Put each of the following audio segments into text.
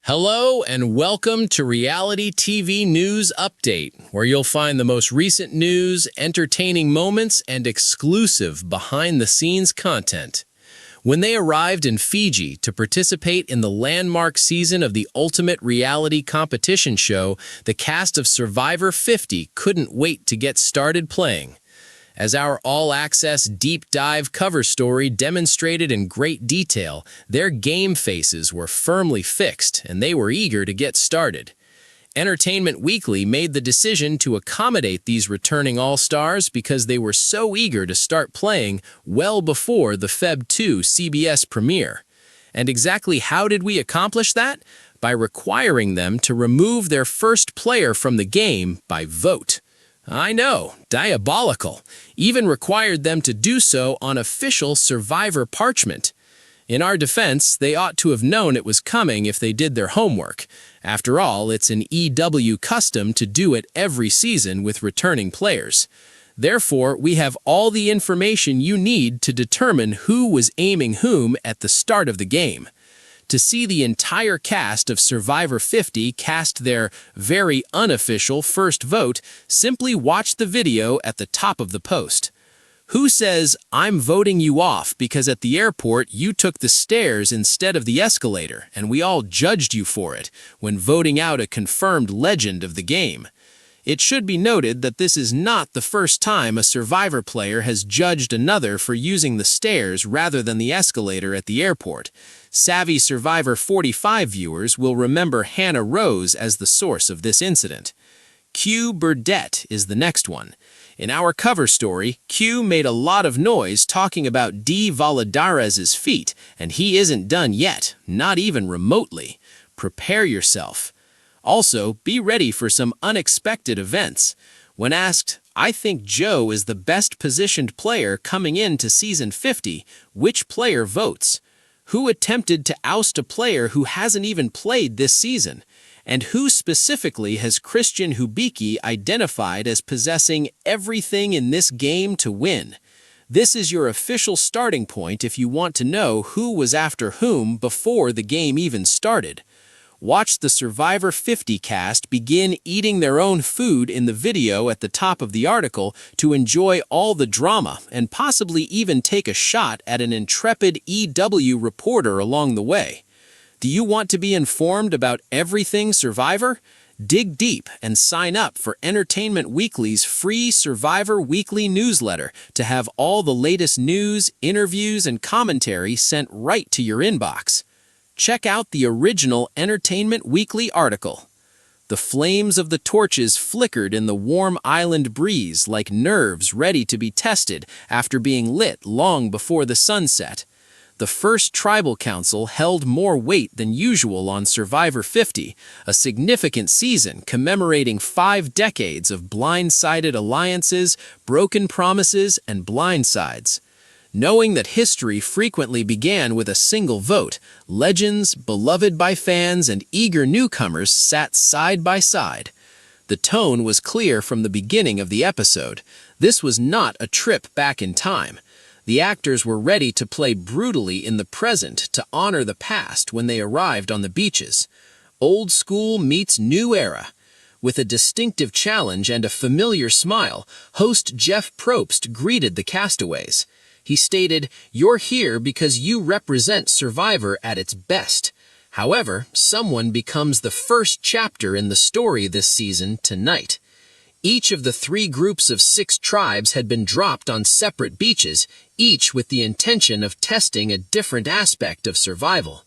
Hello and welcome to Reality TV News Update, where you'll find the most recent news, entertaining moments, and exclusive behind-the-scenes content. When they arrived in Fiji to participate in the landmark season of the ultimate reality competition show, the cast of Survivor 50 couldn't wait to get started playing. As our all-access deep-dive cover story demonstrated in great detail, their game faces were firmly fixed and they were eager to get started. Entertainment Weekly made the decision to accommodate these returning all-stars because they were so eager to start playing well before the Feb 2 CBS premiere. And exactly how did we accomplish that? By requiring them to remove their first player from the game by vote. I know, diabolical. Even required them to do so on official Survivor parchment. In our defense, they ought to have known it was coming if they did their homework. After all, it's an EW custom to do it every season with returning players. Therefore, we have all the information you need to determine who was aiming whom at the start of the game. To see the entire cast of Survivor 50 cast their very unofficial first vote, simply watch the video at the top of the post. Who says, "I'm voting you off because at the airport you took the stairs instead of the escalator, and we all judged you for it," when voting out a confirmed legend of the game? It should be noted that this is not the first time a Survivor player has judged another for using the stairs rather than the escalator at the airport. Savvy Survivor 45 viewers will remember Hannah Rose as the source of this incident. Q Burdett is the next one. In our cover story, Q made a lot of noise talking about D. Valadares's feat, and he isn't done yet, not even remotely. Prepare yourself. Also, be ready for some unexpected events. When asked, "I think Joe is the best positioned player coming into season 50, which player votes? Who attempted to oust a player who hasn't even played this season? And who specifically has Christian Hubicki identified as possessing everything in this game to win?" This is your official starting point if you want to know who was after whom before the game even started. Watch the Survivor 50 cast begin eating their own food in the video at the top of the article to enjoy all the drama and possibly even take a shot at an intrepid EW reporter along the way. Do you want to be informed about everything Survivor? Dig deep and sign up for Entertainment Weekly's free Survivor Weekly newsletter to have all the latest news, interviews, and commentary sent right to your inbox. Check out the original Entertainment Weekly article. The flames of the torches flickered in the warm island breeze like nerves ready to be tested after being lit long before the sunset. The first tribal council held more weight than usual on Survivor 50, a significant season commemorating 5 decades of blindsided alliances, broken promises, and blindsides. Knowing that history frequently began with a single vote, legends, beloved by fans, and eager newcomers sat side by side. The tone was clear from the beginning of the episode. This was not a trip back in time. The actors were ready to play brutally in the present to honor the past when they arrived on the beaches. Old school meets new era. With a distinctive challenge and a familiar smile, host Jeff Probst greeted the castaways. He stated, "You're here because you represent Survivor at its best. However, someone becomes the first chapter in the story this season tonight." Each of the 3 groups of 6 tribes had been dropped on separate beaches, each with the intention of testing a different aspect of survival.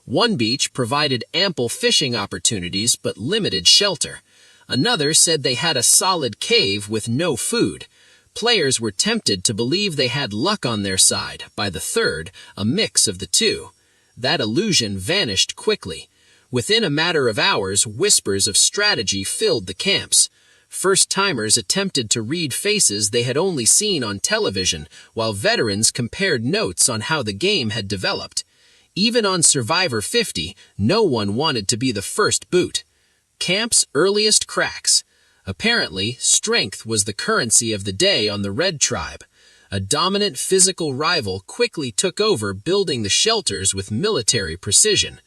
One beach provided ample fishing opportunities but limited shelter. Another said they had a solid cave with no food. Players were tempted to believe they had luck on their side. By the third, a mix of the two. That illusion vanished quickly. Within a matter of hours, whispers of strategy filled the camps. First-timers attempted to read faces they had only seen on television, while veterans compared notes on how the game had developed. Even on Survivor 50, no one wanted to be the first boot. Camp's earliest cracks. Apparently, strength was the currency of the day on the Red Tribe. A dominant physical rival quickly took over building the shelters with military precision.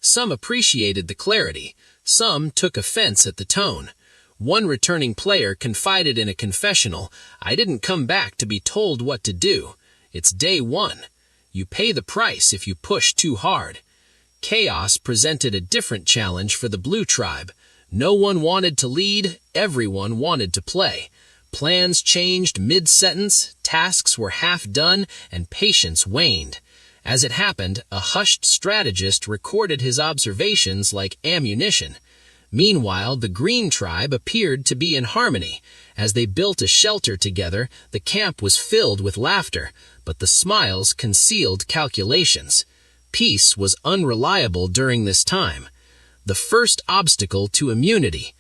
Some appreciated the clarity. Some took offense at the tone. One returning player confided in a confessional, "I didn't come back to be told what to do. It's day one. You pay the price if you push too hard." Chaos presented a different challenge for the Blue Tribe. No one wanted to lead, everyone wanted to play. Plans changed mid-sentence, tasks were half done, and patience waned. As it happened, a hushed strategist recorded his observations like ammunition. Meanwhile, the Green Tribe appeared to be in harmony. As they built a shelter together, the camp was filled with laughter, but the smiles concealed calculations. Peace was unreliable during this time. The first obstacle to immunity.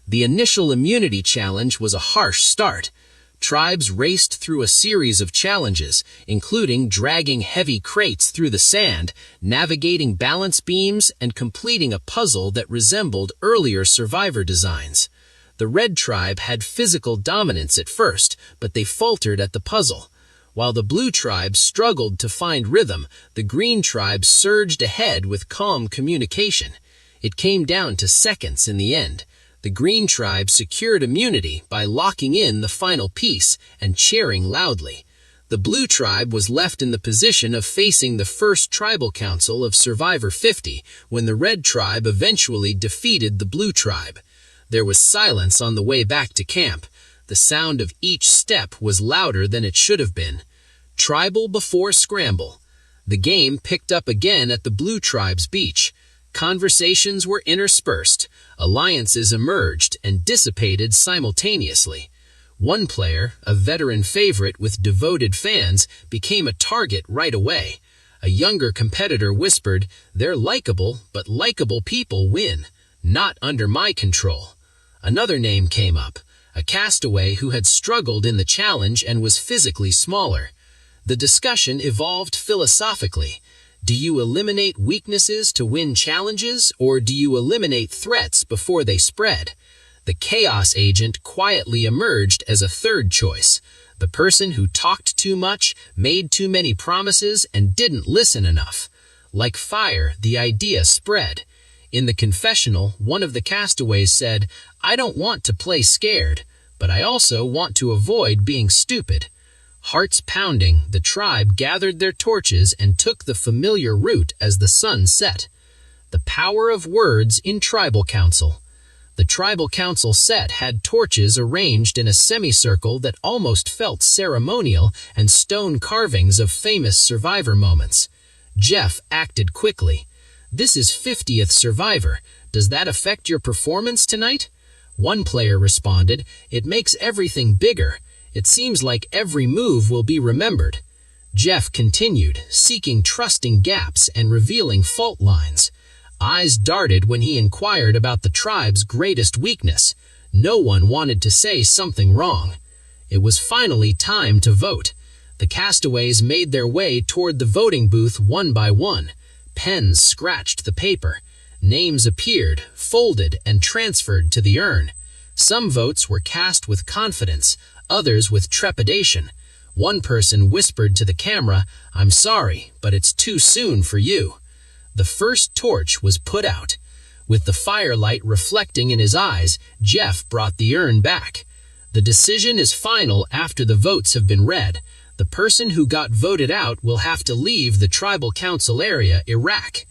The initial immunity challenge was a harsh start. Tribes raced through a series of challenges, including dragging heavy crates through the sand, navigating balance beams, and completing a puzzle that resembled earlier Survivor designs. The Red Tribe had physical dominance at first, but they faltered at the puzzle. While the Blue Tribe struggled to find rhythm, the Green Tribe surged ahead with calm communication. It came down to seconds in the end. The Green Tribe secured immunity by locking in the final piece and cheering loudly. The Blue Tribe was left in the position of facing the first Tribal Council of Survivor 50 when the Red Tribe eventually defeated the Blue Tribe. There was silence on the way back to camp. The sound of each step was louder than it should have been. Tribal before scramble. The game picked up again at the Blue Tribe's beach. Conversations were interspersed. Alliances emerged and dissipated simultaneously. One player, a veteran favorite with devoted fans, became a target right away. A younger competitor whispered, "They're likable, but likable people win. Not under my control." Another name came up, a castaway who had struggled in the challenge and was physically smaller. The discussion evolved philosophically. Do you eliminate weaknesses to win challenges, or do you eliminate threats before they spread? The Chaos Agent quietly emerged as a third choice. The person who talked too much, made too many promises, and didn't listen enough. Like fire, the idea spread. In the confessional, one of the castaways said, "I don't want to play scared, but I also want to avoid being stupid." Hearts pounding, the tribe gathered their torches and took the familiar route as the sun set. The power of words in Tribal Council. The Tribal Council set had torches arranged in a semicircle that almost felt ceremonial and stone carvings of famous Survivor moments. Jeff acted quickly. "This is 50th Survivor. Does that affect your performance tonight?" One player responded, "It makes everything bigger. It seems like every move will be remembered." Jeff continued, seeking trusting gaps and revealing fault lines. Eyes darted when he inquired about the tribe's greatest weakness. No one wanted to say something wrong. It was finally time to vote. The castaways made their way toward the voting booth one by one. Pens scratched the paper. Names appeared, folded, and transferred to the urn. Some votes were cast with confidence, others with trepidation. One person whispered to the camera, "I'm sorry, but it's too soon for you." The first torch was put out. With the firelight reflecting in his eyes, Jeff brought the urn back. The decision is final after the votes have been read. The person who got voted out will have to leave the Tribal Council area, Iraq.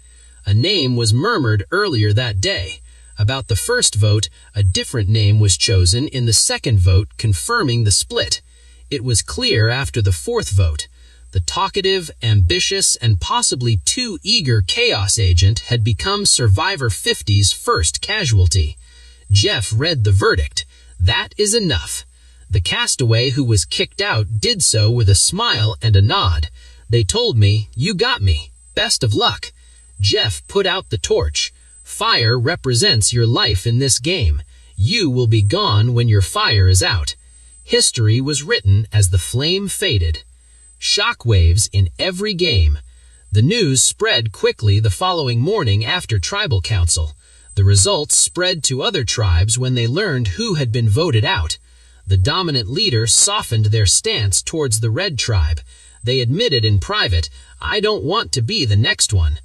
A name was murmured earlier that day. About the first vote, a different name was chosen in the second vote, confirming the split. It was clear after the fourth vote. The talkative, ambitious, and possibly too eager Chaos Agent had become Survivor 50's first casualty. Jeff read the verdict. "That is enough." The castaway who was kicked out did so with a smile and a nod. "They told me, you got me. Best of luck." Jeff put out the torch. Fire represents your life in this game. You will be gone when your fire is out. History was written as the flame faded. Shockwaves in every game. The news spread quickly the following morning after Tribal Council. The results spread to other tribes when they learned who had been voted out. The dominant leader softened their stance towards the Red Tribe. They admitted in private, "I don't want to be the next one."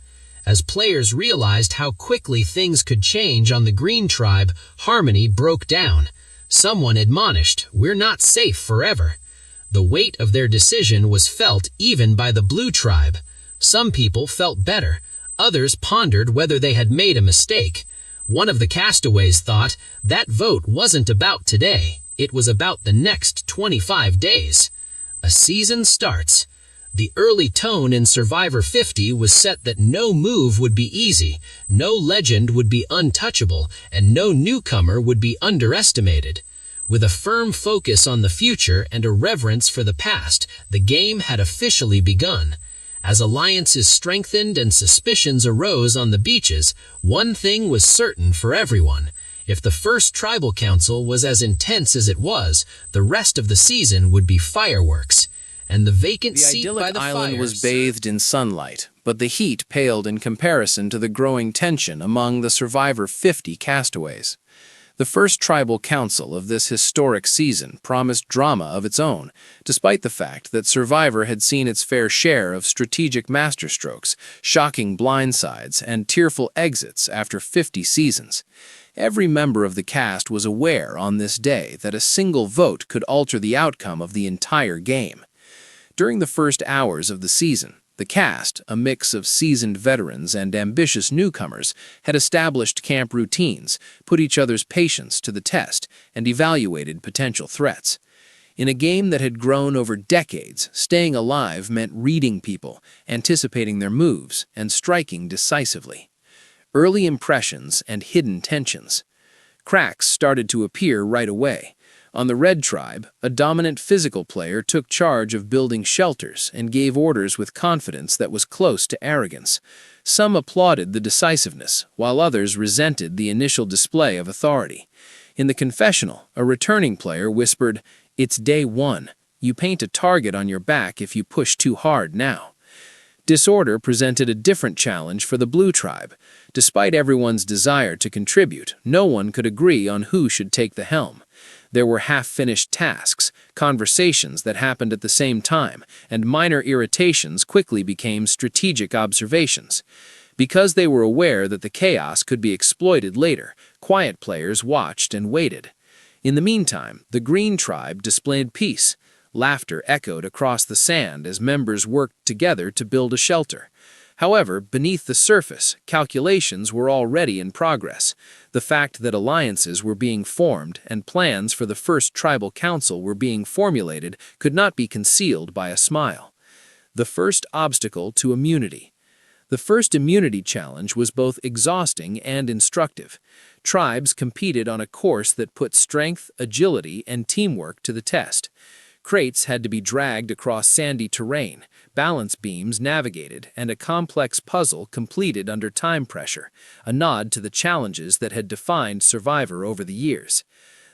As players realized how quickly things could change on the Green Tribe, harmony broke down. Someone admonished, "We're not safe forever." The weight of their decision was felt even by the Blue Tribe. Some people felt better. Others pondered whether they had made a mistake. One of the castaways thought, that vote wasn't about today. It was about the next 25 days. A season starts. The early tone in Survivor 50 was set that no move would be easy, no legend would be untouchable, and no newcomer would be underestimated. With a firm focus on the future and a reverence for the past, the game had officially begun. As alliances strengthened and suspicions arose on the beaches, one thing was certain for everyone. If the first tribal council was as intense as it was, the rest of the season would be fireworks. And the vacant seat by the island fire was bathed in sunlight, but the heat paled in comparison to the growing tension among the Survivor 50 castaways. The first tribal council of this historic season promised drama of its own, despite the fact that Survivor had seen its fair share of strategic masterstrokes, shocking blindsides, and tearful exits after 50 seasons. Every member of the cast was aware on this day that a single vote could alter the outcome of the entire game. During the first hours of the season, the cast, a mix of seasoned veterans and ambitious newcomers, had established camp routines, put each other's patience to the test, and evaluated potential threats. In a game that had grown over decades, staying alive meant reading people, anticipating their moves, and striking decisively. Early impressions and hidden tensions. Cracks started to appear right away. On the Red Tribe, a dominant physical player took charge of building shelters and gave orders with confidence that was close to arrogance. Some applauded the decisiveness, while others resented the initial display of authority. In the confessional, a returning player whispered, "It's day one. You paint a target on your back if you push too hard now." Disorder presented a different challenge for the Blue Tribe. Despite everyone's desire to contribute, no one could agree on who should take the helm. There were half-finished tasks, conversations that happened at the same time, and minor irritations quickly became strategic observations. Because they were aware that the chaos could be exploited later, quiet players watched and waited. In the meantime, the Green Tribe displayed peace. Laughter echoed across the sand as members worked together to build a shelter. However, beneath the surface, calculations were already in progress. The fact that alliances were being formed and plans for the first tribal council were being formulated could not be concealed by a smile. The first obstacle to immunity. The first immunity challenge was both exhausting and instructive. Tribes competed on a course that put strength, agility, and teamwork to the test. Crates had to be dragged across sandy terrain, balance beams navigated, and a complex puzzle completed under time pressure, a nod to the challenges that had defined Survivor over the years.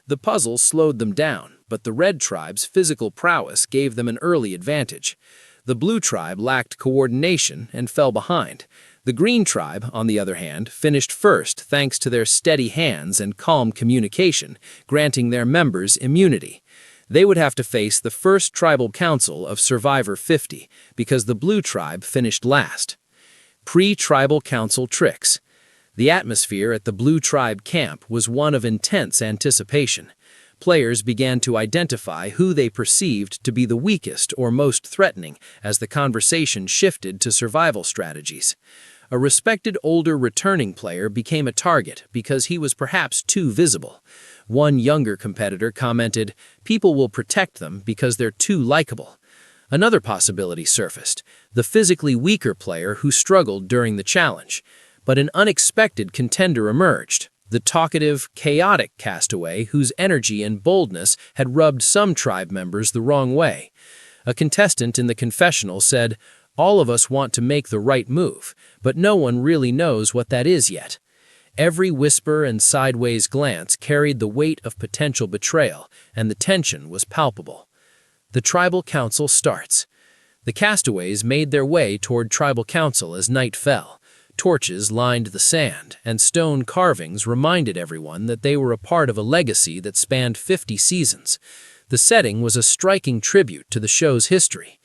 The puzzle slowed them down, but the Red Tribe's physical prowess gave them an early advantage. The Blue Tribe lacked coordination and fell behind. The Green Tribe, on the other hand, finished first thanks to their steady hands and calm communication, granting their members immunity. They would have to face the first tribal council of Survivor 50 because the Blue Tribe finished last. Pre-tribal council tricks. The atmosphere at the Blue Tribe camp was one of intense anticipation. Players began to identify who they perceived to be the weakest or most threatening as the conversation shifted to survival strategies. A respected older returning player became a target because he was perhaps too visible. One younger competitor commented, "People will protect them because they're too likable." Another possibility surfaced, the physically weaker player who struggled during the challenge. But an unexpected contender emerged, the talkative, chaotic castaway whose energy and boldness had rubbed some tribe members the wrong way. A contestant in the confessional said, "All of us want to make the right move, but no one really knows what that is yet." Every whisper and sideways glance carried the weight of potential betrayal, and the tension was palpable. The tribal council starts. The castaways made their way toward tribal council as night fell. Torches lined the sand, and stone carvings reminded everyone that they were a part of a legacy that spanned 50 seasons. The setting was a striking tribute to the show's history.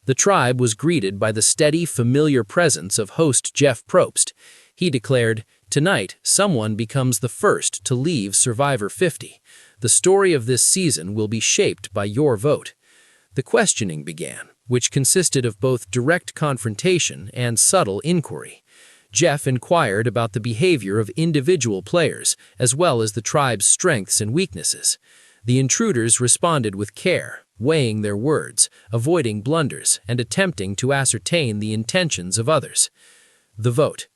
The tribe was greeted by the steady, familiar presence of host Jeff Probst. He declared, "Tonight, someone becomes the first to leave Survivor 50. The story of this season will be shaped by your vote." The questioning began, which consisted of both direct confrontation and subtle inquiry. Jeff inquired about the behavior of individual players, as well as the tribe's strengths and weaknesses. The intruders responded with care, weighing their words, avoiding blunders, and attempting to ascertain the intentions of others. The vote.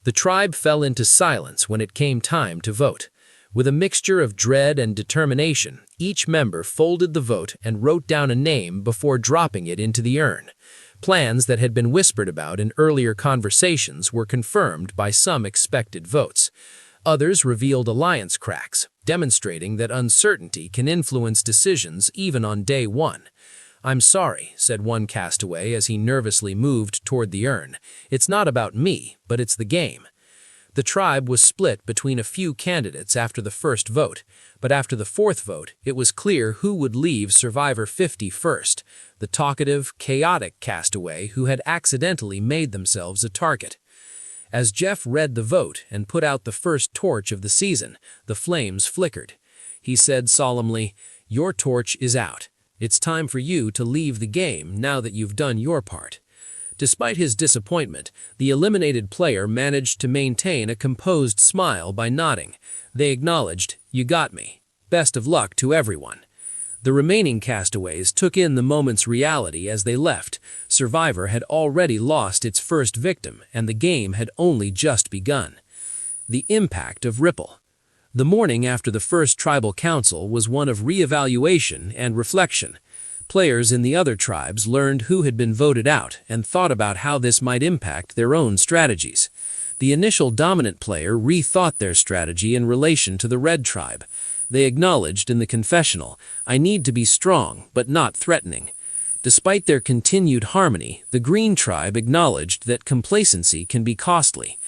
The tribe fell into silence when it came time to vote. With a mixture of dread and determination, each member folded the vote and wrote down a name before dropping it into the urn. Plans that had been whispered about in earlier conversations were confirmed by some expected votes. Others revealed alliance cracks, demonstrating that uncertainty can influence decisions even on day one. "I'm sorry," said one castaway as he nervously moved toward the urn. "It's not about me, but it's the game." The tribe was split between a few candidates after the first vote, but after the fourth vote, it was clear who would leave Survivor 50 first, the talkative, chaotic castaway who had accidentally made themselves a target. As Jeff read the vote and put out the first torch of the season, the flames flickered. He said solemnly, "Your torch is out. It's time for you to leave the game now that you've done your part." Despite his disappointment, the eliminated player managed to maintain a composed smile by nodding. They acknowledged, "You got me. Best of luck to everyone." The remaining castaways took in the moment's reality as they left. Survivor had already lost its first victim, and the game had only just begun. The impact of Ripple. The morning after the first tribal council was one of reevaluation and reflection. Players in the other tribes learned who had been voted out and thought about how this might impact their own strategies. The initial dominant player rethought their strategy in relation to the Red tribe. They acknowledged in the confessional, "I need to be strong, but not threatening." Despite their continued harmony, the Green tribe acknowledged that complacency can be costly.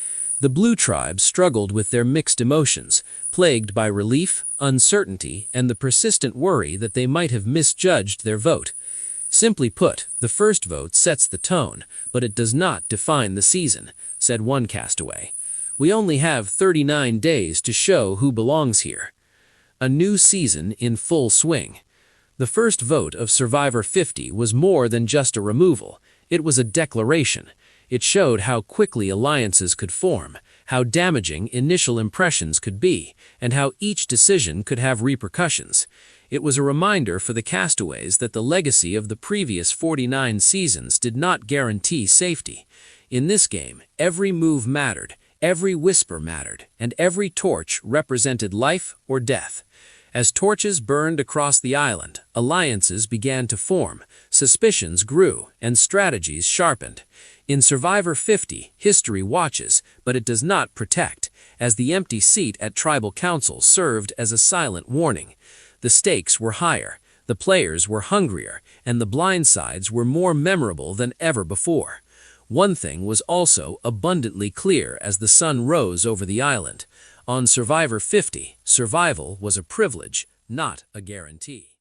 The Blue tribe struggled with their mixed emotions, plagued by relief, uncertainty, and the persistent worry that they might have misjudged their vote. "Simply put, the first vote sets the tone, but it does not define the season," said one castaway. "We only have 39 days to show who belongs here." A new season in full swing. The first vote of Survivor 50 was more than just a removal. It was a declaration. It showed how quickly alliances could form, how damaging initial impressions could be, and how each decision could have repercussions. It was a reminder for the castaways that the legacy of the previous 49 seasons did not guarantee safety. In this game, every move mattered, every whisper mattered, and every torch represented life or death. As torches burned across the island, alliances began to form, suspicions grew, and strategies sharpened. In Survivor 50, history watches, but it does not protect, as the empty seat at Tribal Council served as a silent warning. The stakes were higher, the players were hungrier, and the blindsides were more memorable than ever before. One thing was also abundantly clear as the sun rose over the island. On Survivor 50, survival was a privilege, not a guarantee.